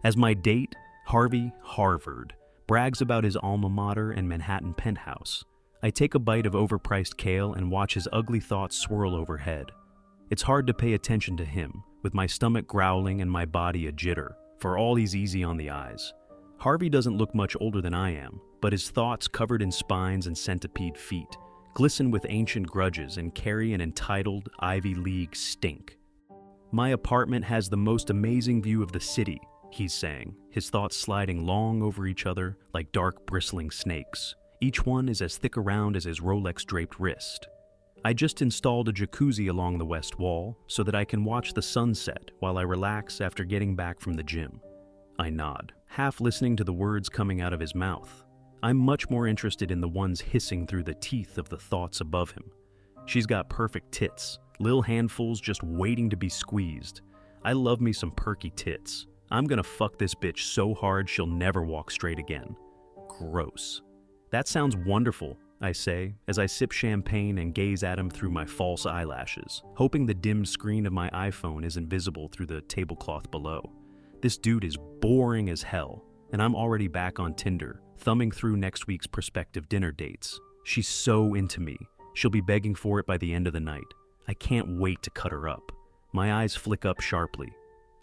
As my date, Harvey Harvard brags about his alma mater and Manhattan penthouse, I take a bite of overpriced kale and watch his ugly thoughts swirl overhead. It's hard to pay attention to him, with my stomach growling and my body a jitter, for all he's easy on the eyes. Harvey doesn't look much older than I am, but his thoughts, covered in spines and centipede feet, glisten with ancient grudges and carry an entitled Ivy League stink. My apartment has the most amazing view of the city, he's saying, his thoughts sliding long over each other like dark bristling snakes. Each one is as thick around as his Rolex-draped wrist. I just installed a jacuzzi along the west wall so that I can watch the sunset while I relax after getting back from the gym. I nod, half listening to the words coming out of his mouth. I'm much more interested in the ones hissing through the teeth of the thoughts above him. She's got perfect tits, lil handfuls just waiting to be squeezed. I love me some perky tits. I'm gonna fuck this bitch so hard she'll never walk straight again. Gross. That sounds wonderful, I say, as I sip champagne and gaze at him through my false eyelashes, hoping the dim screen of my iPhone isn't visible through the tablecloth below. This dude is boring as hell, and I'm already back on Tinder, thumbing through next week's prospective dinner dates. She's so into me. She'll be begging for it by the end of the night. I can't wait to cut her up. My eyes flick up sharply.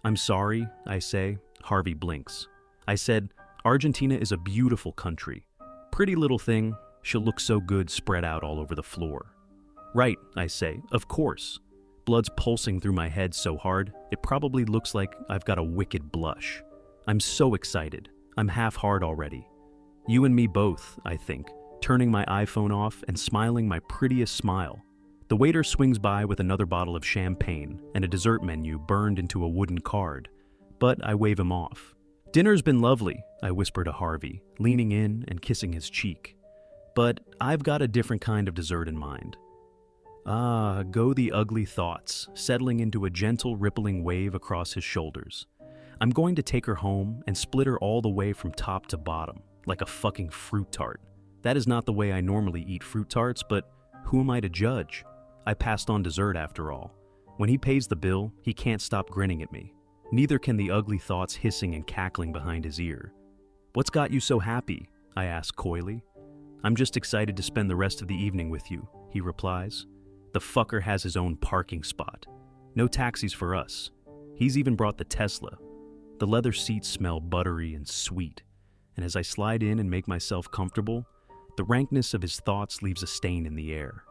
I'm sorry, I say. Harvey blinks. I said, Argentina is a beautiful country. Pretty little thing. She'll look so good spread out all over the floor. Right, I say, of course. Blood's pulsing through my head so hard, it probably looks like I've got a wicked blush. I'm so excited. I'm half hard already. You and me both, I think, turning my iPhone off and smiling my prettiest smile. The waiter swings by with another bottle of champagne and a dessert menu burned into a wooden card, but I wave him off. Dinner's been lovely, I whisper to Harvey, leaning in and kissing his cheek. But I've got a different kind of dessert in mind. Ah, go the ugly thoughts, settling into a gentle rippling wave across his shoulders. I'm going to take her home and split her all the way from top to bottom, like a fucking fruit tart. That is not the way I normally eat fruit tarts, but who am I to judge? I passed on dessert after all. When he pays the bill, he can't stop grinning at me. Neither can the ugly thoughts hissing and cackling behind his ear. What's got you so happy? I ask coyly. I'm just excited to spend the rest of the evening with you, he replies. The fucker has his own parking spot. No taxis for us. He's even brought the Tesla. The leather seats smell buttery and sweet, and as I slide in and make myself comfortable, the rankness of his thoughts leaves a stain in the air.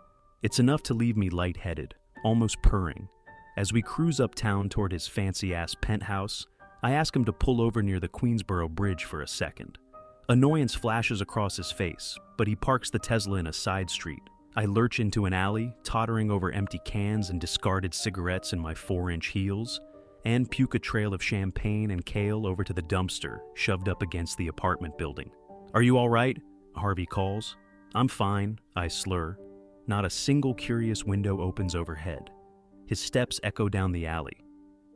It's enough to leave me lightheaded, almost purring. As we cruise uptown toward his fancy-ass penthouse, I ask him to pull over near the Queensboro Bridge for a second. Annoyance flashes across his face, but he parks the Tesla in a side street. I lurch into an alley, tottering over empty cans and discarded cigarettes in my 4-inch heels, and puke a trail of champagne and kale over to the dumpster, shoved up against the apartment building. Are you all right? Harvey calls. I'm fine, I slur. Not a single curious window opens overhead. His steps echo down the alley.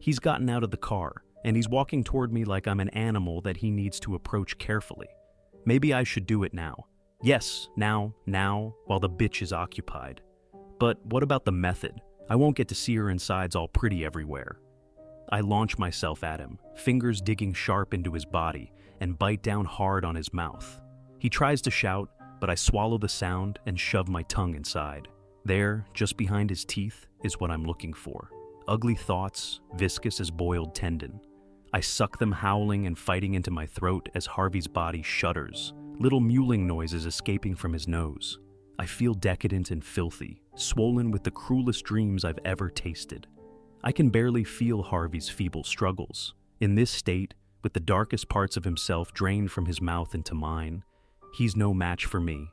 He's gotten out of the car, and he's walking toward me like I'm an animal that he needs to approach carefully. Maybe I should do it now. Yes, now, while the bitch is occupied. But what about the method? I won't get to see her insides all pretty everywhere. I launch myself at him, fingers digging sharp into his body, and bite down hard on his mouth. He tries to shout, but I swallow the sound and shove my tongue inside. There, just behind his teeth, is what I'm looking for. Ugly thoughts, viscous as boiled tendon. I suck them howling and fighting into my throat as Harvey's body shudders, little mewling noises escaping from his nose. I feel decadent and filthy, swollen with the cruelest dreams I've ever tasted. I can barely feel Harvey's feeble struggles. In this state, with the darkest parts of himself drained from his mouth into mine, he's no match for me.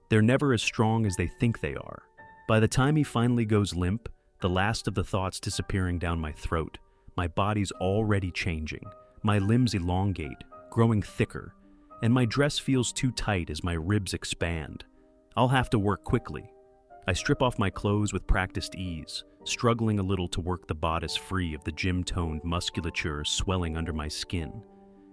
They're never as strong as they think they are. By the time he finally goes limp, the last of the thoughts disappearing down my throat, my body's already changing. My limbs elongate, growing thicker, and my dress feels too tight as my ribs expand. I'll have to work quickly. I strip off my clothes with practiced ease, struggling a little to work the bodice free of the gym-toned musculature swelling under my skin.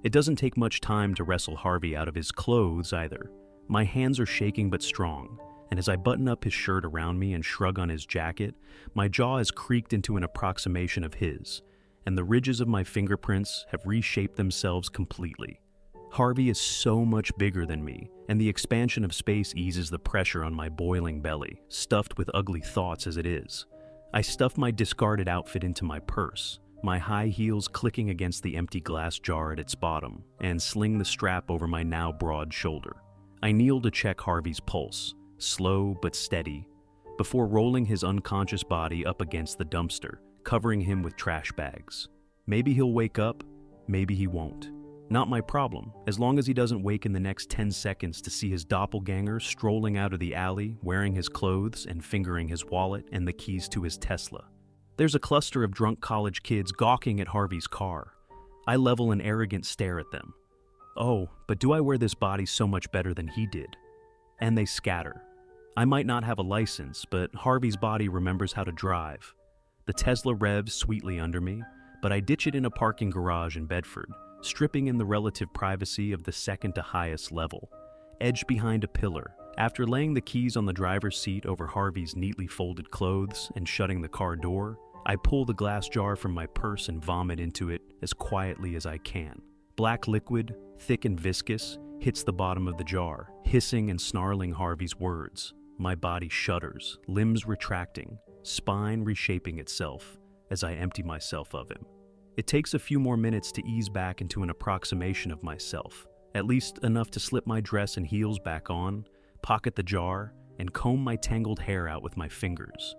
It doesn't take much time to wrestle Harvey out of his clothes either. My hands are shaking but strong, and as I button up his shirt around me and shrug on his jacket, my jaw is creaked into an approximation of his, and the ridges of my fingerprints have reshaped themselves completely. Harvey is so much bigger than me, and the expansion of space eases the pressure on my boiling belly, stuffed with ugly thoughts as it is. I stuff my discarded outfit into my purse, my high heels clicking against the empty glass jar at its bottom, and sling the strap over my now broad shoulder. I kneel to check Harvey's pulse, slow but steady, before rolling his unconscious body up against the dumpster, covering him with trash bags. Maybe he'll wake up, maybe he won't. Not my problem, as long as he doesn't wake in the next 10 seconds to see his doppelganger strolling out of the alley, wearing his clothes and fingering his wallet and the keys to his Tesla. There's a cluster of drunk college kids gawking at Harvey's car. I level an arrogant stare at them. Oh, but do I wear this body so much better than he did? And they scatter. I might not have a license, but Harvey's body remembers how to drive. The Tesla revs sweetly under me, but I ditch it in a parking garage in Bedford, stripping in the relative privacy of the second to highest level. Edged behind a pillar, after laying the keys on the driver's seat over Harvey's neatly folded clothes and shutting the car door, I pull the glass jar from my purse and vomit into it as quietly as I can. Black liquid, thick and viscous, hits the bottom of the jar, hissing and snarling Harvey's words. My body shudders, limbs retracting, spine reshaping itself as I empty myself of him. It takes a few more minutes to ease back into an approximation of myself, at least enough to slip my dress and heels back on, pocket the jar, and comb my tangled hair out with my fingers.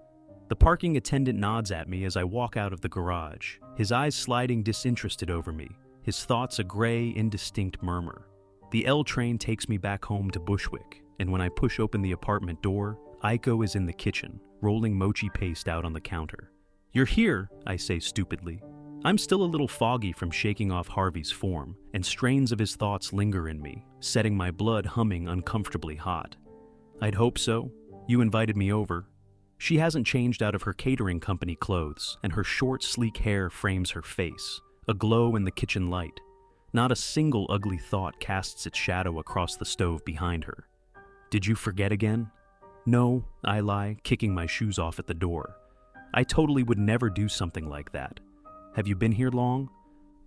The parking attendant nods at me as I walk out of the garage, his eyes sliding disinterested over me, his thoughts a gray, indistinct murmur. The L train takes me back home to Bushwick, and when I push open the apartment door, Aiko is in the kitchen, rolling mochi paste out on the counter. "You're here," I say stupidly. I'm still a little foggy from shaking off Harvey's form, and strains of his thoughts linger in me, setting my blood humming uncomfortably hot. "I'd hope so. You invited me over." She hasn't changed out of her catering company clothes, and her short, sleek hair frames her face, aglow in the kitchen light. Not a single ugly thought casts its shadow across the stove behind her. "Did you forget again?" "No," I lie, kicking my shoes off at the door. "I totally would never do something like that. Have you been here long?"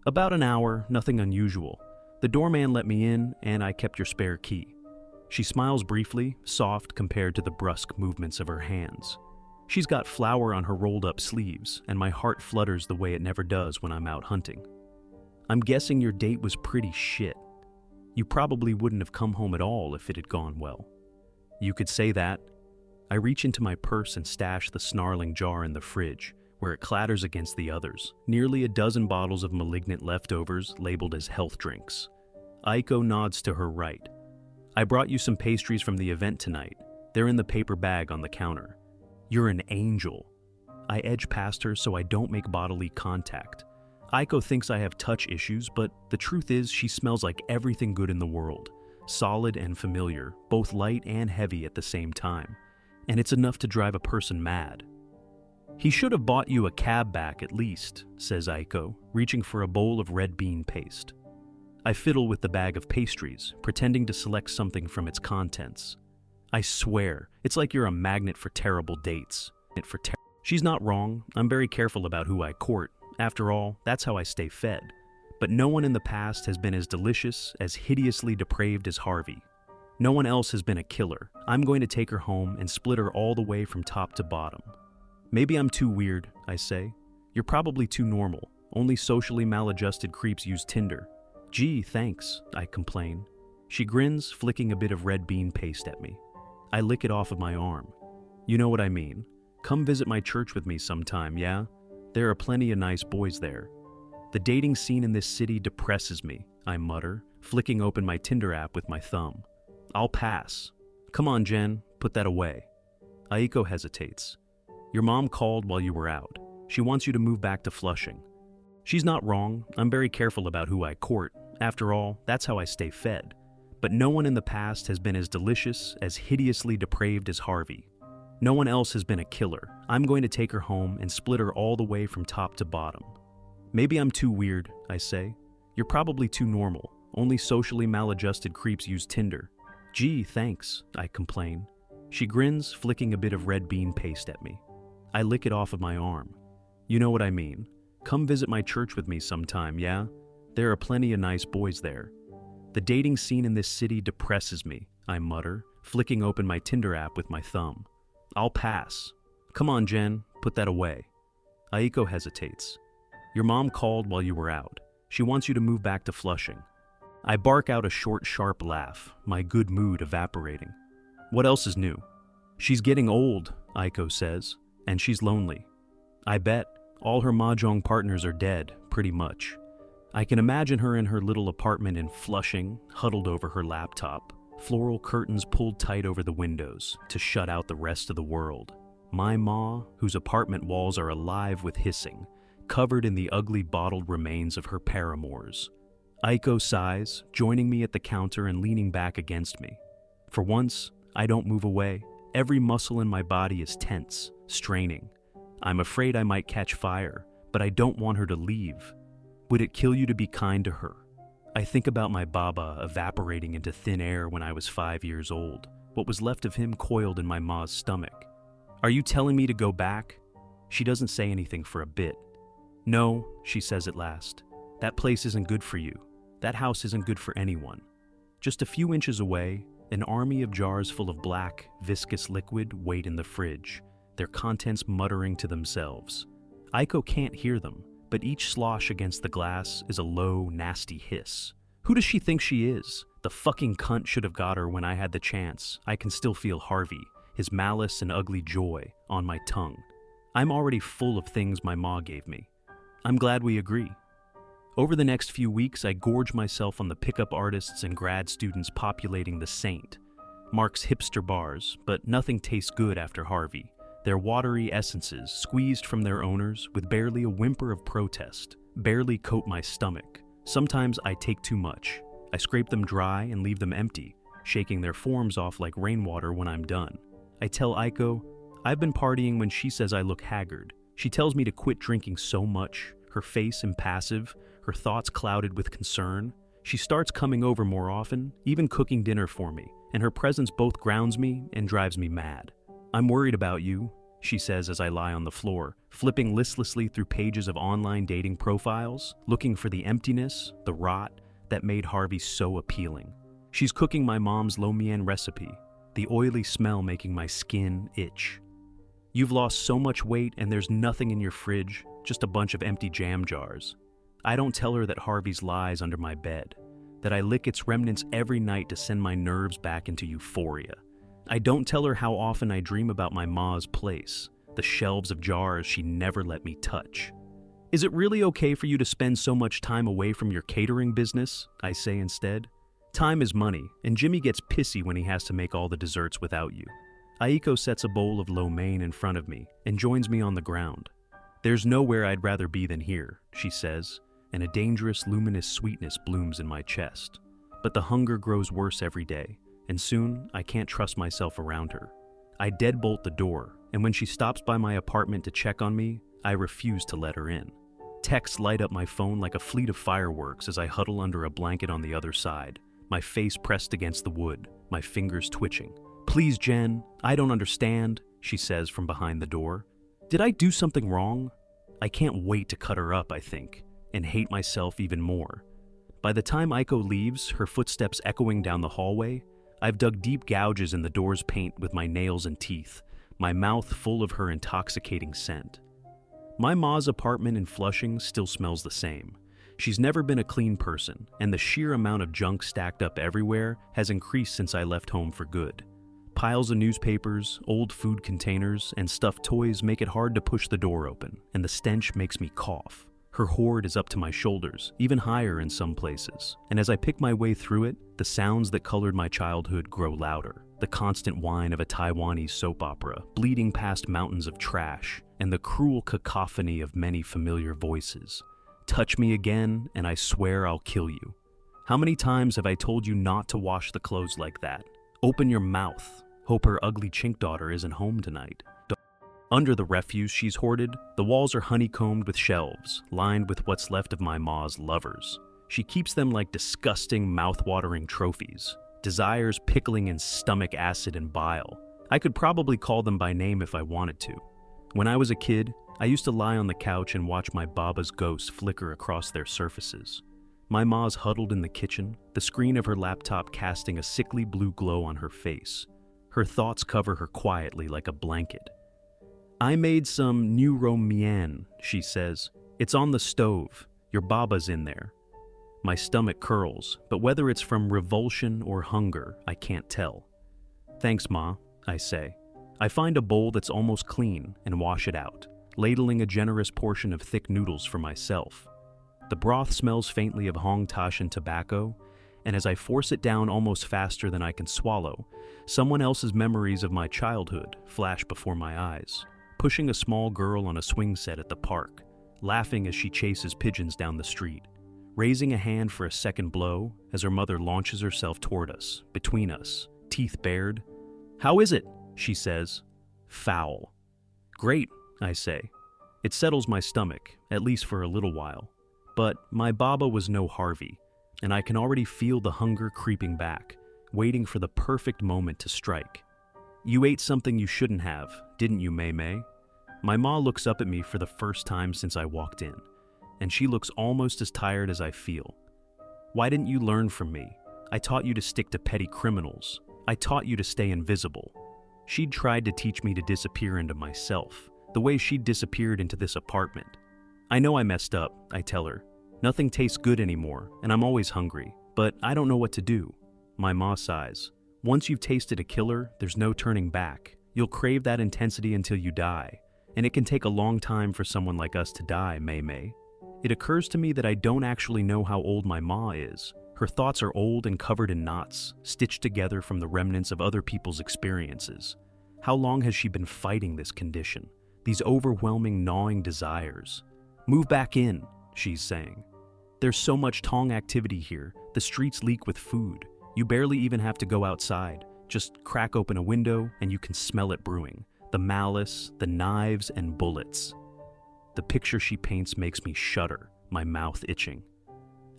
"About an hour, nothing unusual. The doorman let me in, and I kept your spare key." She smiles briefly, soft compared to the brusque movements of her hands. She's got flour on her rolled-up sleeves, and my heart flutters the way it never does when I'm out hunting. "I'm guessing your date was pretty shit. You probably wouldn't have come home at all if it had gone well." "You could say that." I reach into my purse and stash the snarling jar in the fridge, where it clatters against the others, nearly a dozen bottles of malignant leftovers labeled as health drinks. Aiko nods to her right. "I brought you some pastries from the event tonight. They're in the paper bag on the counter." "You're an angel." I edge past her so I don't make bodily contact. Aiko thinks I have touch issues, but the truth is she smells like everything good in the world, solid and familiar, both light and heavy at the same time, and it's enough to drive a person mad. "He should have bought you a cab back at least," says Aiko, reaching for a bowl of red bean paste. I fiddle with the bag of pastries, pretending to select something from its contents. "I swear, it's like you're a magnet for terrible dates." She's not wrong. I'm very careful about who I court. After all, that's how I stay fed. But no one in the past has been as delicious, as hideously depraved as Harvey. No one else has been a killer. I'm going to take her home and split her all the way from top to bottom. "Maybe I'm too weird," I say. "You're probably too normal. Only socially maladjusted creeps use Tinder." "Gee, thanks," I complain. She grins, flicking a bit of red bean paste at me. I lick it off of my arm. "You know what I mean. Come visit my church with me sometime, yeah? There are plenty of nice boys there." "The dating scene in this city depresses me," I mutter, flicking open my Tinder app with my thumb. "I'll pass." "Come on, Jen, put that away." Aiko hesitates. "Your mom called while you were out. She wants you to move back to Flushing." She's not wrong. I'm very careful about who I court. After all, that's how I stay fed. But no one in the past has been as delicious, as hideously depraved as Harvey. No one else has been a killer. I'm going to take her home and split her all the way from top to bottom. "Maybe I'm too weird," I say. "You're probably too normal. Only socially maladjusted creeps use Tinder." "Gee, thanks," I complain. She grins, flicking a bit of red bean paste at me. I lick it off of my arm. "You know what I mean. Come visit my church with me sometime, yeah? There are plenty of nice boys there. The dating scene in this city depresses me, I mutter, flicking open my Tinder app with my thumb. I'll pass. Come on, Jen, put that away. Aiko hesitates. Your mom called while you were out. She wants you to move back to Flushing. I bark out a short, sharp laugh, my good mood evaporating. What else is new? She's getting old, Aiko says, and she's lonely. I bet all her mahjong partners are dead, pretty much. I can imagine her in her little apartment in Flushing, huddled over her laptop, floral curtains pulled tight over the windows to shut out the rest of the world. My ma, whose apartment walls are alive with hissing, covered in the ugly bottled remains of her paramours. Aiko sighs, joining me at the counter and leaning back against me. For once, I don't move away. Every muscle in my body is tense, straining. I'm afraid I might catch fire, but I don't want her to leave. Would it kill you to be kind to her? I think about my Baba evaporating into thin air when I was 5 years old, what was left of him coiled in my ma's stomach. Are you telling me to go back? She doesn't say anything for a bit. No, she says at last. That place isn't good for you. That house isn't good for anyone. Just a few inches away, an army of jars full of black, viscous liquid wait in the fridge, their contents muttering to themselves. Aiko can't hear them, but each slosh against the glass is a low, nasty hiss. Who does she think she is? The fucking cunt should have got her when I had the chance. I can still feel Harvey, his malice and ugly joy, on my tongue. I'm already full of things my ma gave me. I'm glad we agree. Over the next few weeks, I gorge myself on the pickup artists and grad students populating the Saint. Mark's hipster bars, but nothing tastes good after Harvey. Their watery essences, squeezed from their owners with barely a whimper of protest, barely coat my stomach. Sometimes I take too much. I scrape them dry and leave them empty, shaking their forms off like rainwater when I'm done. I tell Aiko, I've been partying when she says I look haggard. She tells me to quit drinking so much, her face impassive, her thoughts clouded with concern. She starts coming over more often, even cooking dinner for me, and her presence both grounds me and drives me mad. I'm worried about you, she says as I lie on the floor, flipping listlessly through pages of online dating profiles, looking for the emptiness, the rot, that made Harvey so appealing. She's cooking my mom's lo mein recipe, the oily smell making my skin itch. You've lost so much weight and there's nothing in your fridge, just a bunch of empty jam jars. I don't tell her that Harvey's lies under my bed, that I lick its remnants every night to send my nerves back into euphoria. I don't tell her how often I dream about my ma's place, the shelves of jars she never let me touch. Is it really okay for you to spend so much time away from your catering business? I say instead. Time is money, and Jimmy gets pissy when he has to make all the desserts without you. Aiko sets a bowl of lo mein in front of me and joins me on the ground. There's nowhere I'd rather be than here, she says, and a dangerous, luminous sweetness blooms in my chest. But the hunger grows worse every day, and soon I can't trust myself around her. I deadbolt the door, and when she stops by my apartment to check on me, I refuse to let her in. Texts light up my phone like a fleet of fireworks as I huddle under a blanket on the other side, my face pressed against the wood, my fingers twitching. Please, Jen, I don't understand, she says from behind the door. Did I do something wrong? I can't wait to cut her up, I think, and hate myself even more. By the time Aiko leaves, her footsteps echoing down the hallway, I've dug deep gouges in the door's paint with my nails and teeth, my mouth full of her intoxicating scent. My ma's apartment in Flushing still smells the same. She's never been a clean person, and the sheer amount of junk stacked up everywhere has increased since I left home for good. Piles of newspapers, old food containers, and stuffed toys make it hard to push the door open, and the stench makes me cough. Her hoard is up to my shoulders, even higher in some places, and as I pick my way through it, the sounds that colored my childhood grow louder. The constant whine of a Taiwanese soap opera, bleeding past mountains of trash, and the cruel cacophony of many familiar voices. Touch me again, and I swear I'll kill you. How many times have I told you not to wash the clothes like that? Open your mouth. Hope her ugly chink daughter isn't home tonight. Under the refuse she's hoarded, the walls are honeycombed with shelves, lined with what's left of my ma's lovers. She keeps them like disgusting, mouth-watering trophies, desires pickling in stomach acid and bile. I could probably call them by name if I wanted to. When I was a kid, I used to lie on the couch and watch my Baba's ghosts flicker across their surfaces. My ma's huddled in the kitchen, the screen of her laptop casting a sickly blue glow on her face. Her thoughts cover her quietly like a blanket. "I made some new mian," she says. "It's on the stove. Your Baba's in there." My stomach curls, but whether it's from revulsion or hunger, I can't tell. "Thanks, Ma," I say. I find a bowl that's almost clean and wash it out, ladling a generous portion of thick noodles for myself. The broth smells faintly of Hong Tash and tobacco, and as I force it down almost faster than I can swallow, someone else's memories of my childhood flash before my eyes, pushing a small girl on a swing set at the park, laughing as she chases pigeons down the street, raising a hand for a second blow as her mother launches herself toward us, between us, teeth bared. "How is it?" she says. "Foul." "Great," I say. It settles my stomach, at least for a little while. But my Baba was no Harvey, and I can already feel the hunger creeping back, waiting for the perfect moment to strike. "You ate something you shouldn't have, didn't you, Mei Mei?" My ma looks up at me for the first time since I walked in, and she looks almost as tired as I feel. "Why didn't you learn from me? I taught you to stick to petty criminals. I taught you to stay invisible." She'd tried to teach me to disappear into myself, the way she'd disappeared into this apartment. "I know I messed up," I tell her. "Nothing tastes good anymore, and I'm always hungry, but I don't know what to do." My ma sighs. "Once you've tasted a killer, there's no turning back. You'll crave that intensity until you die, and it can take a long time for someone like us to die, Mei Mei." It occurs to me that I don't actually know how old my ma is. Her thoughts are old and covered in knots, stitched together from the remnants of other people's experiences. How long has she been fighting this condition, these overwhelming, gnawing desires? "Move back in," she's saying. "There's so much Tong activity here, the streets leak with food. You barely even have to go outside. Just crack open a window and you can smell it brewing. The malice, the knives and bullets." The picture she paints makes me shudder, my mouth itching.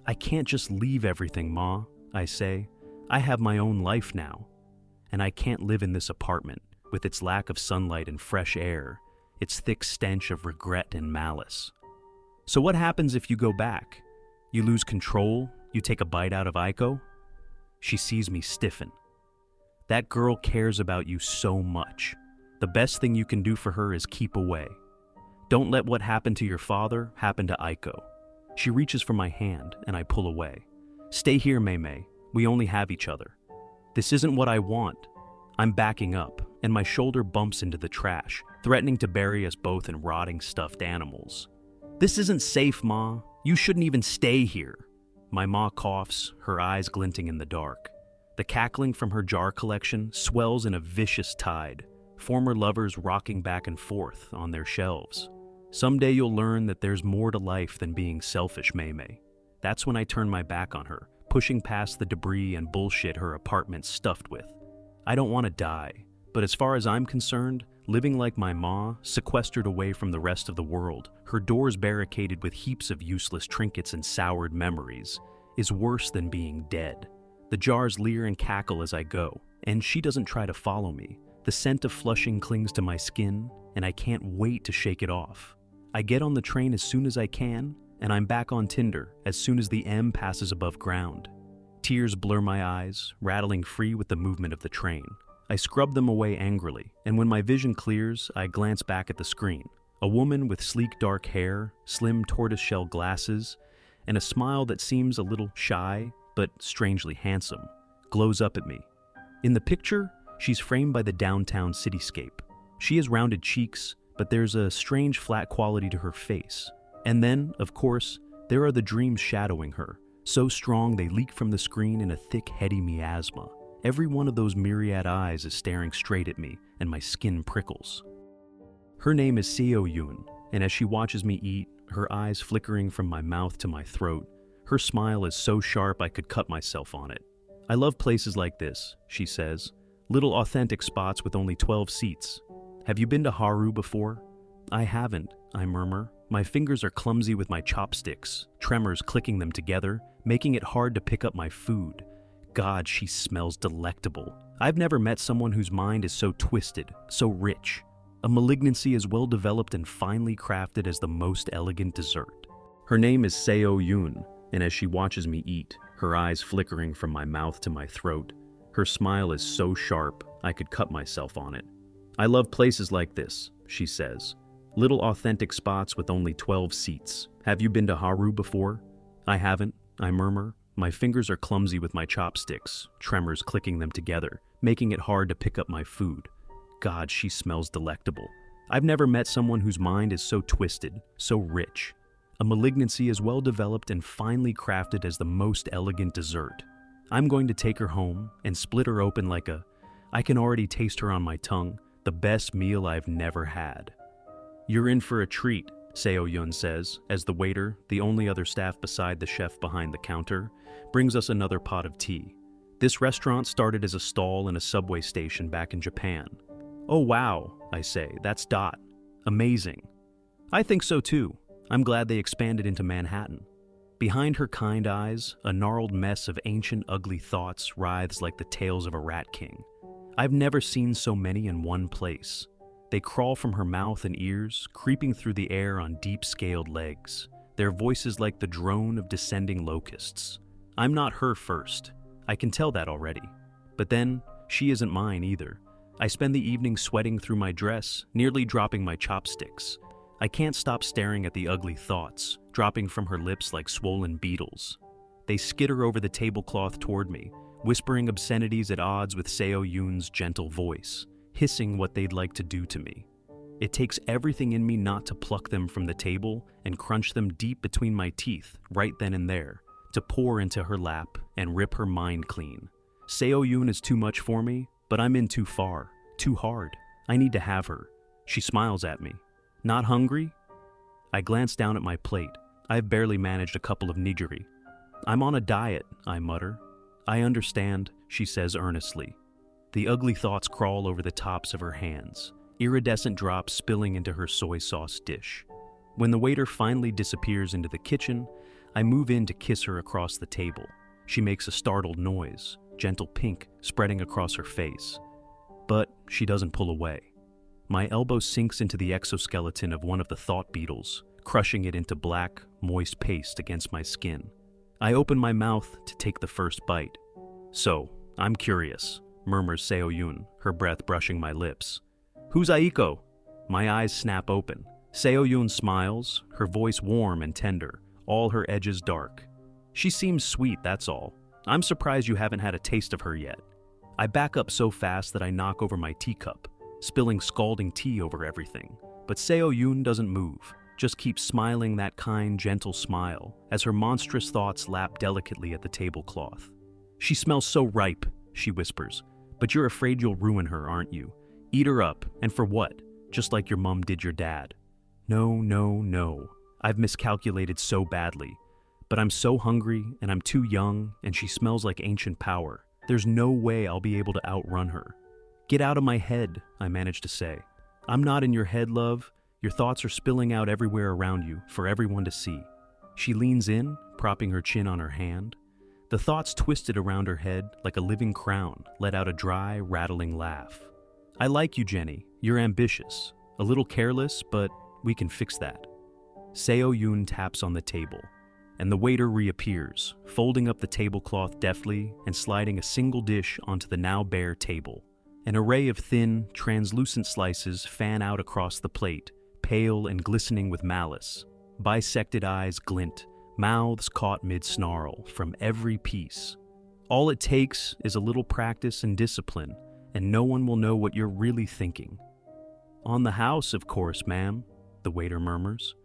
"I can't just leave everything, Ma," I say. "I have my own life now. And I can't live in this apartment, with its lack of sunlight and fresh air, its thick stench of regret and malice." "So what happens if you go back? You lose control? You take a bite out of Aiko?" She sees me stiffen. "That girl cares about you so much. The best thing you can do for her is keep away. Don't let what happened to your father happen to Aiko." She reaches for my hand, and I pull away. "Stay here, Mei Mei. We only have each other." "This isn't what I want." I'm backing up, and my shoulder bumps into the trash, threatening to bury us both in rotting stuffed animals. "This isn't safe, Ma. You shouldn't even stay here." My ma coughs, her eyes glinting in the dark. The cackling from her jar collection swells in a vicious tide, former lovers rocking back and forth on their shelves. "Someday you'll learn that there's more to life than being selfish, Mei Mei." That's when I turn my back on her, pushing past the debris and bullshit her apartment's stuffed with. I don't want to die, but as far as I'm concerned, living like my ma, sequestered away from the rest of the world, her doors barricaded with heaps of useless trinkets and soured memories, is worse than being dead. The jars leer and cackle as I go, and she doesn't try to follow me. The scent of Flushing clings to my skin, and I can't wait to shake it off. I get on the train as soon as I can, and I'm back on Tinder as soon as the M passes above ground. Tears blur my eyes, rattling free with the movement of the train. I scrub them away angrily, and when my vision clears, I glance back at the screen. A woman with sleek dark hair, slim tortoiseshell glasses, and a smile that seems a little shy, but strangely handsome, glows up at me. In the picture, she's framed by the downtown cityscape. She has rounded cheeks, but there's a strange flat quality to her face. And then, of course, there are the dreams shadowing her, so strong they leak from the screen in a thick, heady miasma. Every one of those myriad eyes is staring straight at me, and my skin prickles. Her name is Seo Yun, and as she watches me eat, her eyes flickering from my mouth to my throat, her smile is so sharp I could cut myself on it. "I love places like this," she says. "Little authentic spots with only 12 seats. Have you been to Haru before?" "I haven't," I murmur. My fingers are clumsy with my chopsticks, tremors clicking them together, making it hard to pick up my food. God, she smells delectable. I've never met someone whose mind is so twisted, so rich. A malignancy as well developed and finely crafted as the most elegant dessert. Her name is Seo Yoon, and as she watches me eat, her eyes flickering from my mouth to my throat, her smile is so sharp I could cut myself on it. I love places like this, she says. Little authentic spots with only 12 seats. Have you been to Haru before? I haven't, I murmur. My fingers are clumsy with my chopsticks, tremors clicking them together, making it hard to pick up my food. God, she smells delectable. I've never met someone whose mind is so twisted, so rich. A malignancy as well developed and finely crafted as the most elegant dessert. I'm going to take her home and split her open like I can already taste her on my tongue, the best meal I've never had. You're in for a treat, Seo Yoon says, as the waiter, the only other staff beside the chef behind the counter, brings us another pot of tea. This restaurant started as a stall in a subway station back in Japan. Oh wow, I say, that's Dot. Amazing. I think so too. I'm glad they expanded into Manhattan. Behind her kind eyes, a gnarled mess of ancient ugly thoughts writhes like the tails of a rat king. I've never seen so many in one place. They crawl from her mouth and ears, creeping through the air on deep-scaled legs, their voices like the drone of descending locusts. I'm not her first. I can tell that already. But then, she isn't mine either. I spend the evening sweating through my dress, nearly dropping my chopsticks. I can't stop staring at the ugly thoughts, dropping from her lips like swollen beetles. They skitter over the tablecloth toward me, whispering obscenities at odds with Seo Yoon's gentle voice, hissing what they'd like to do to me. It takes everything in me not to pluck them from the table and crunch them deep between my teeth right then and there, to pour into her lap and rip her mind clean. Seo Yoon is too much for me, but I'm in too far, too hard. I need to have her. She smiles at me. Not hungry? I glance down at my plate. I've barely managed a couple of nigiri. I'm on a diet, I mutter. I understand, she says earnestly. The ugly thoughts crawl over the tops of her hands, iridescent drops spilling into her soy sauce dish. When the waiter finally disappears into the kitchen, I move in to kiss her across the table. She makes a startled noise, gentle pink spreading across her face. But she doesn't pull away. My elbow sinks into the exoskeleton of one of the thought beetles, crushing it into black, moist paste against my skin. I open my mouth to take the first bite. So, I'm curious, murmurs Seo Yoon, her breath brushing my lips. Who's Aiko? My eyes snap open. Seo Yoon smiles, her voice warm and tender, all her edges dark. She seems sweet, that's all. I'm surprised you haven't had a taste of her yet. I back up so fast that I knock over my teacup, spilling scalding tea over everything. But Seo Yoon doesn't move, just keeps smiling that kind, gentle smile as her monstrous thoughts lap delicately at the tablecloth. She smells so ripe, she whispers, but you're afraid you'll ruin her, aren't you? Eat her up, and for what? Just like your mom did your dad. No, no, no. I've miscalculated so badly. But I'm so hungry, and I'm too young, and she smells like ancient power. There's no way I'll be able to outrun her. Get out of my head, I manage to say. I'm not in your head, love. Your thoughts are spilling out everywhere around you, for everyone to see. She leans in, propping her chin on her hand. The thoughts twisted around her head like a living crown, let out a dry, rattling laugh. I like you, Jenny. You're ambitious. A little careless, but we can fix that. Seo Yoon taps on the table, and the waiter reappears, folding up the tablecloth deftly and sliding a single dish onto the now bare table. An array of thin, translucent slices fan out across the plate, pale and glistening with malice. Bisected eyes glint, mouths caught mid-snarl from every piece. All it takes is a little practice and discipline, and no one will know what you're really thinking. On the house, of course, ma'am, the waiter murmurs.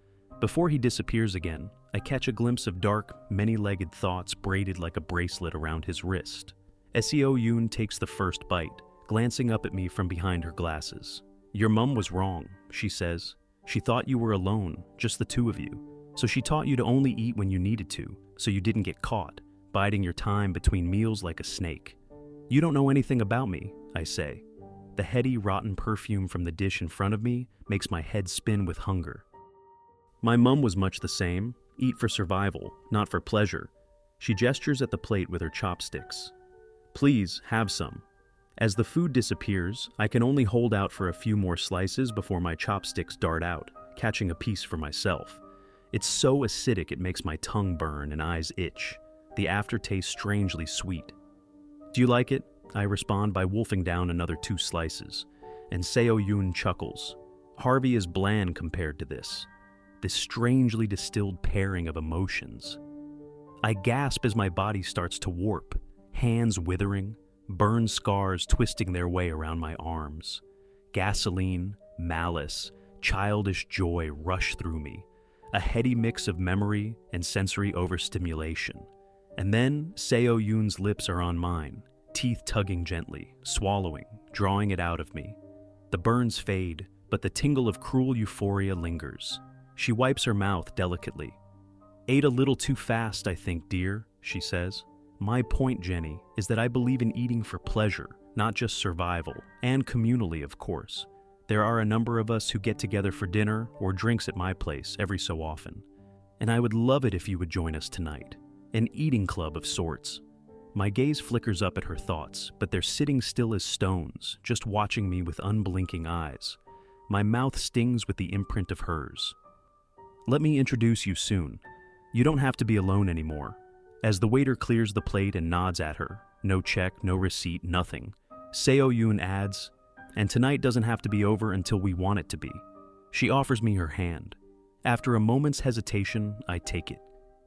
Before he disappears again, I catch a glimpse of dark, many-legged thoughts braided like a bracelet around his wrist. Seo Yoon takes the first bite, glancing up at me from behind her glasses. Your mum was wrong, she says. She thought you were alone, just the two of you. So she taught you to only eat when you needed to, so you didn't get caught, biding your time between meals like a snake. You don't know anything about me, I say. The heady, rotten perfume from the dish in front of me makes my head spin with hunger. My mum was much the same. Eat for survival, not for pleasure. She gestures at the plate with her chopsticks. Please, have some. As the food disappears, I can only hold out for a few more slices before my chopsticks dart out, catching a piece for myself. It's so acidic it makes my tongue burn and eyes itch, the aftertaste strangely sweet. "Do you like it?" I respond by wolfing down another 2 slices, and Seo-yoon chuckles. Harvey is bland compared to this strangely distilled pairing of emotions. I gasp as my body starts to warp, hands withering, burn scars twisting their way around my arms. Gasoline, malice, childish joy rush through me, a heady mix of memory and sensory overstimulation. And then Seo-yoon's lips are on mine, teeth tugging gently, swallowing, drawing it out of me. The burns fade, but the tingle of cruel euphoria lingers. She wipes her mouth delicately. "Ate a little too fast, I think, dear," she says. "My point, Jenny, is that I believe in eating for pleasure, not just survival, and communally, of course. There are a number of us who get together for dinner or drinks at my place every so often. And I would love it if you would join us tonight. An eating club of sorts." My gaze flickers up at her thoughts, but they're sitting still as stones, just watching me with unblinking eyes. My mouth stings with the imprint of hers. "Let me introduce you soon. You don't have to be alone anymore." As the waiter clears the plate and nods at her, no check, no receipt, nothing, Seo-yoon adds, "And tonight doesn't have to be over until we want it to be." She offers me her hand. After a moment's hesitation, I take it.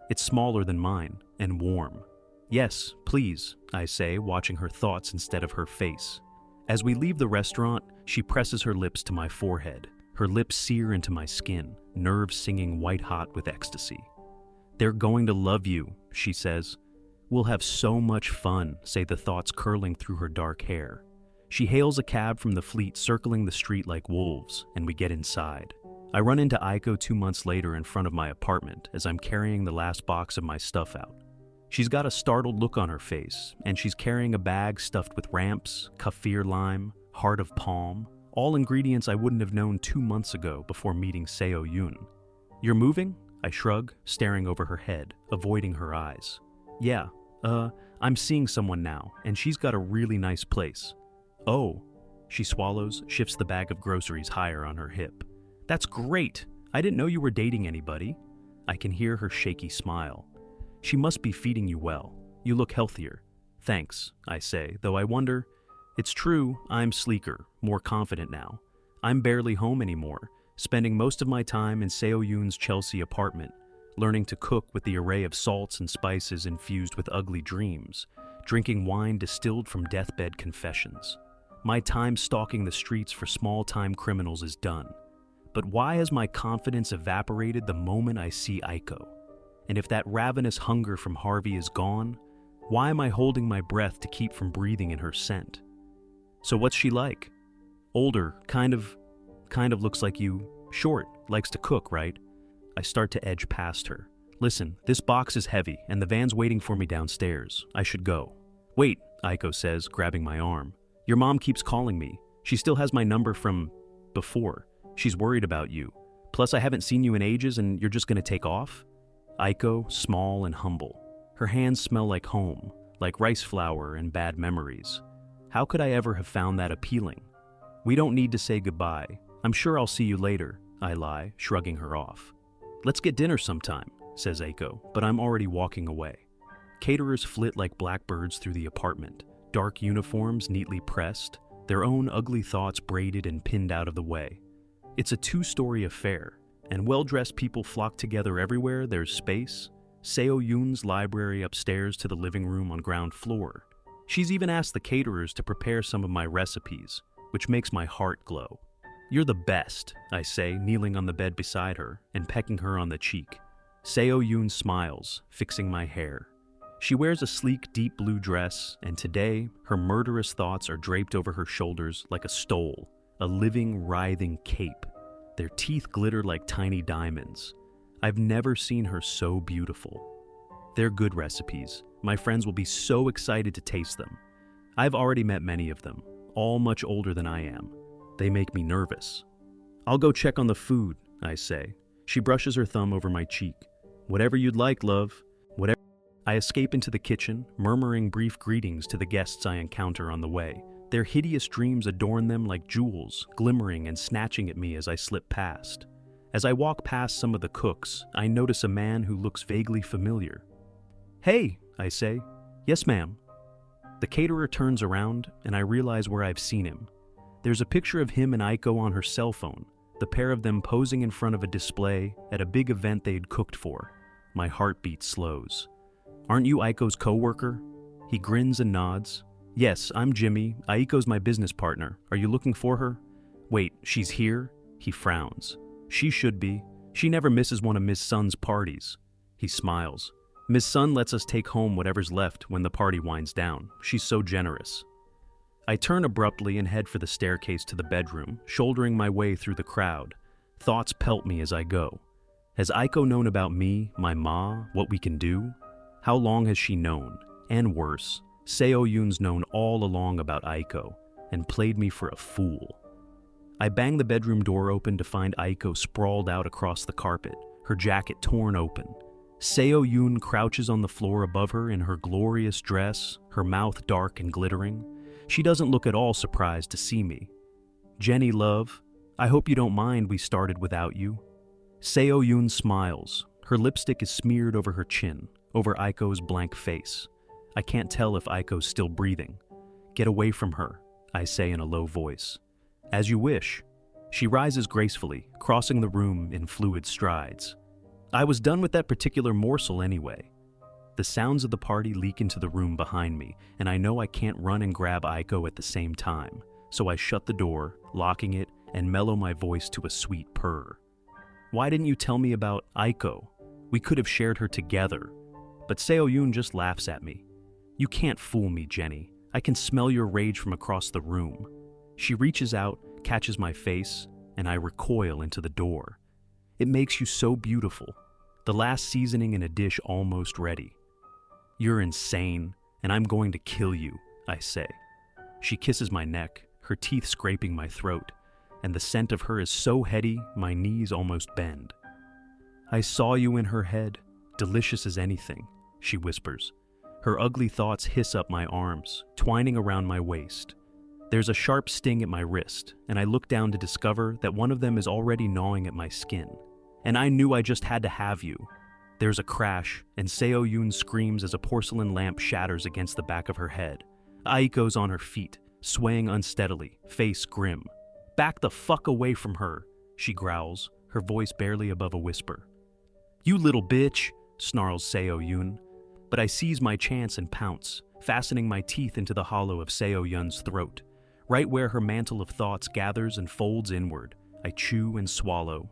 It's smaller than mine, and warm. "Yes, please," I say, watching her thoughts instead of her face. As we leave the restaurant, she presses her lips to my forehead. Her lips sear into my skin, nerves singing white-hot with ecstasy. "They're going to love you," she says. "We'll have so much fun," say the thoughts curling through her dark hair. She hails a cab from the fleet circling the street like wolves, and we get inside. I run into Aiko 2 months later in front of my apartment as I'm carrying the last box of my stuff out. She's got a startled look on her face, and she's carrying a bag stuffed with ramps, kaffir lime, heart of palm, all ingredients I wouldn't have known 2 months ago before meeting Seo-yoon. "You're moving?" I shrug, staring over her head, avoiding her eyes. "Yeah, I'm seeing someone now, and she's got a really nice place." "Oh," she swallows, shifts the bag of groceries higher on her hip. "That's great! I didn't know you were dating anybody." I can hear her shaky smile. "She must be feeding you well. You look healthier." "Thanks," I say, though I wonder. It's true, I'm sleeker, more confident now. I'm barely home anymore, spending most of my time in Seo-yoon's Chelsea apartment, learning to cook with the array of salts and spices infused with ugly dreams, drinking wine distilled from deathbed confessions. My time stalking the streets for small-time criminals is done. But why has my confidence evaporated the moment I see Aiko? And if that ravenous hunger from Harvey is gone, why am I holding my breath to keep from breathing in her scent? "So what's she like?" "Older, kind of looks like you. Short, likes to cook, right?" I start to edge past her. "Listen, this box is heavy, and the van's waiting for me downstairs. I should go." "Wait," Aiko says, grabbing my arm. "Your mom keeps calling me. She still has my number from before. She's worried about you. Plus, I haven't seen you in ages, and you're just gonna take off?" Aiko, small and humble. Her hands smell like home, like rice flour and bad memories. How could I ever have found that appealing? "We don't need to say goodbye. I'm sure I'll see you later," I lie, shrugging her off. "Let's get dinner sometime," says Aiko, but I'm already walking away. Caterers flit like blackbirds through the apartment, dark uniforms neatly pressed, their own ugly thoughts braided and pinned out of the way. It's a 2-story affair, and well-dressed people flock together everywhere there's space. Seo-yoon's library upstairs to the living room on ground floor. She's even asked the caterers to prepare some of my recipes, which makes my heart glow. "You're the best," I say, kneeling on the bed beside her and pecking her on the cheek. Seo-yoon smiles, fixing my hair. She wears a sleek, deep blue dress, and today, her murderous thoughts are draped over her shoulders like a stole, a living, writhing cape. Their teeth glitter like tiny diamonds. I've never seen her so beautiful. They're good recipes. My friends will be so excited to taste them. I've already met many of them, all much older than I am. They make me nervous. "I'll go check on the food," I say. She brushes her thumb over my cheek. "Whatever you'd like, love. I escape into the kitchen, murmuring brief greetings to the guests I encounter on the way. Their hideous dreams adorn them like jewels, glimmering and snatching at me as I slip past. As I walk past some of the cooks, I notice a man who looks vaguely familiar. "Hey," I say. "Yes, ma'am." The caterer turns around, and I realize where I've seen him. There's a picture of him and Aiko on her cell phone, the pair of them posing in front of a display at a big event they'd cooked for. My heartbeat slows. "Aren't you Aiko's co-worker?" He grins and nods. "Yes, I'm Jimmy. Aiko's my business partner. Are you looking for her?" "Wait, she's here?" He frowns. "She should be. She never misses one of Miss Sun's parties." He smiles. "Miss Sun lets us take home whatever's left when the party winds down. She's so generous." I turn abruptly and head for the staircase to the bedroom, shouldering my way through the crowd. Thoughts pelt me as I go. Has Aiko known about me, my ma, what we can do? How long has she known? And worse, Seo Yoon's known all along about Aiko and played me for a fool. I bang the bedroom door open to find Aiko sprawled out across the carpet, her jacket torn open. Seo Yoon crouches on the floor above her in her glorious dress, her mouth dark and glittering. She doesn't look at all surprised to see me. "Jenny, love, I hope you don't mind we started without you." Seo Yoon smiles. Her lipstick is smeared over her chin, over Aiko's blank face. I can't tell if Aiko's still breathing. "Get away from her," I say in a low voice. "As you wish." She rises gracefully, crossing the room in fluid strides. I was done with that particular morsel anyway. The sounds of the party leak into the room behind me, and I know I can't run and grab Aiko at the same time, so I shut the door, locking it, and mellow my voice to a sweet purr. "Why didn't you tell me about Aiko? We could have shared her together." But Seo Yoon just laughs at me. "You can't fool me, Jenny. I can smell your rage from across the room." She reaches out, catches my face, and I recoil into the door. "It makes you so beautiful. The last seasoning in a dish almost ready." "You're insane, and I'm going to kill you," I say. She kisses my neck, her teeth scraping my throat, and the scent of her is so heady my knees almost bend. "I saw you in her head, delicious as anything," she whispers. Her ugly thoughts hiss up my arms, twining around my waist. There's a sharp sting at my wrist, and I look down to discover that one of them is already gnawing at my skin. And I knew I just had to have you. There's a crash, and Seo Yoon screams as a porcelain lamp shatters against the back of her head. Aiko's on her feet, swaying unsteadily, face grim. "Back the fuck away from her," she growls, her voice barely above a whisper. "You little bitch," snarls Seo Yoon. But I seize my chance and pounce, fastening my teeth into the hollow of Seo Yoon's throat. Right where her mantle of thoughts gathers and folds inward, I chew and swallow,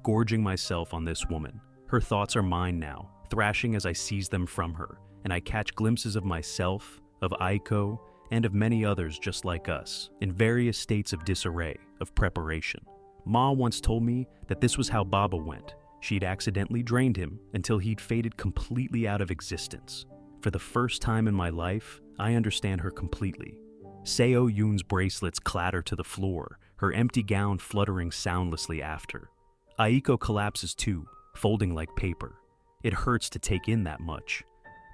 gorging myself on this woman. Her thoughts are mine now, thrashing as I seize them from her, and I catch glimpses of myself, of Aiko, and of many others just like us, in various states of disarray, of preparation. Ma once told me that this was how Baba went. She'd accidentally drained him until he'd faded completely out of existence. For the first time in my life, I understand her completely. Seo Yoon's bracelets clatter to the floor, her empty gown fluttering soundlessly after. Aiko collapses too, folding like paper. It hurts to take in that much.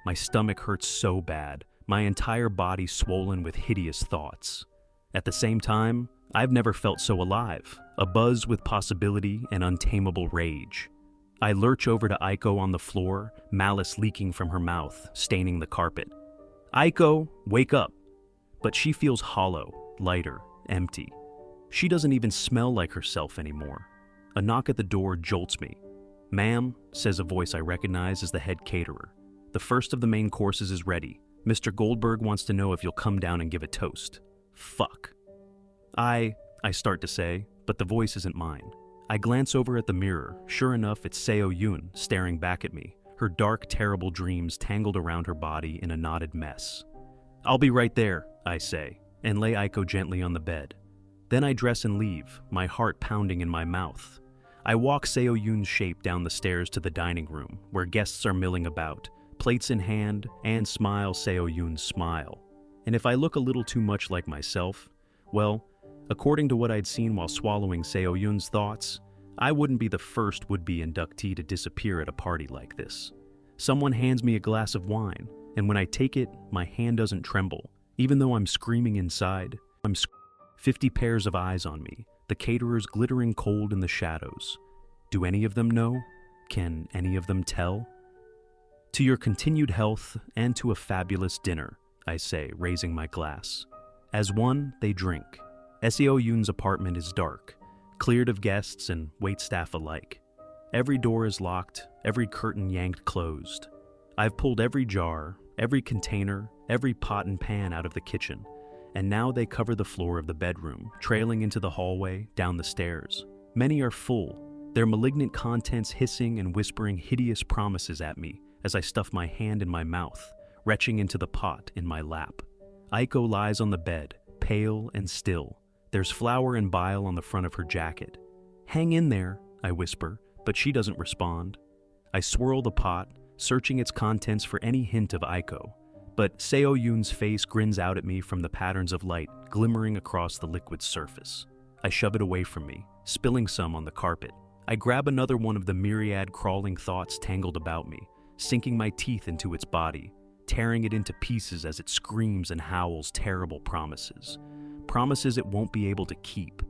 My stomach hurts so bad, my entire body swollen with hideous thoughts. At the same time, I've never felt so alive, abuzz with possibility and untamable rage. I lurch over to Aiko on the floor, malice leaking from her mouth, staining the carpet. "Aiko, wake up!" But she feels hollow, lighter, empty. She doesn't even smell like herself anymore. A knock at the door jolts me. "Ma'am," says a voice I recognize as the head caterer. "The first of the main courses is ready. Mr. Goldberg wants to know if you'll come down and give a toast." Fuck. I start to say, but the voice isn't mine. I glance over at the mirror. Sure enough, it's Seo Yoon staring back at me, her dark, terrible dreams tangled around her body in a knotted mess. "I'll be right there," I say, and lay Aiko gently on the bed. Then I dress and leave, my heart pounding in my mouth. I walk Seo Yoon's shape down the stairs to the dining room, where guests are milling about, plates in hand, and smile Seo Yoon's smile. And if I look a little too much like myself, well, according to what I'd seen while swallowing Seo Yoon's thoughts, I wouldn't be the first would-be inductee to disappear at a party like this. Someone hands me a glass of wine, and when I take it, my hand doesn't tremble, Even though I'm screaming inside, 50 pairs of eyes on me, the caterers glittering cold in the shadows. Do any of them know? Can any of them tell? To your continued health and to a fabulous dinner, I say, raising my glass. As one, they drink. Seo Yoon's apartment is dark, cleared of guests and waitstaff alike. Every door is locked, every curtain yanked closed. I've pulled every jar, every container, every pot and pan out of the kitchen, and now they cover the floor of the bedroom, trailing into the hallway, down the stairs. Many are full, their malignant contents hissing and whispering hideous promises at me as I stuff my hand in my mouth, retching into the pot in my lap. Aiko lies on the bed, pale and still. There's flour and bile on the front of her jacket. "Hang in there," I whisper, but she doesn't respond. I swirl the pot, searching its contents for any hint of Aiko, but Seo Yoon's face grins out at me from the patterns of light glimmering across the liquid surface. I shove it away from me, spilling some on the carpet. I grab another one of the myriad crawling thoughts tangled about me, sinking my teeth into its body, tearing it into pieces as it screams and howls terrible promises. Promises it won't be able to keep.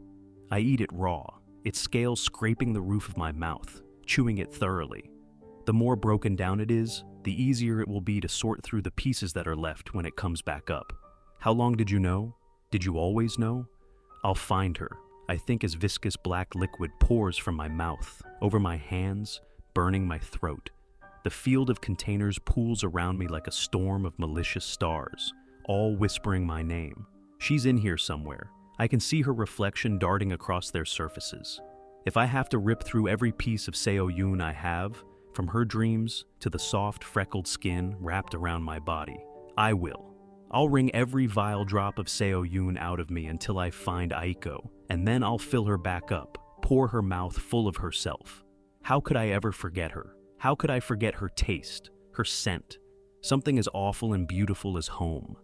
I eat it raw, its scales scraping the roof of my mouth, chewing it thoroughly. The more broken down it is, the easier it will be to sort through the pieces that are left when it comes back up. How long did you know? Did you always know? I'll find her, I think, as viscous black liquid pours from my mouth, over my hands, burning my throat. The field of containers pools around me like a storm of malicious stars, all whispering my name. She's in here somewhere. I can see her reflection darting across their surfaces. If I have to rip through every piece of Seo Yoon I have, from her dreams to the soft, freckled skin wrapped around my body, I will. I'll wring every vile drop of Seo Yoon out of me until I find Aiko, and then I'll fill her back up, pour her mouth full of herself. How could I ever forget her? How could I forget her taste, her scent? Something as awful and beautiful as home.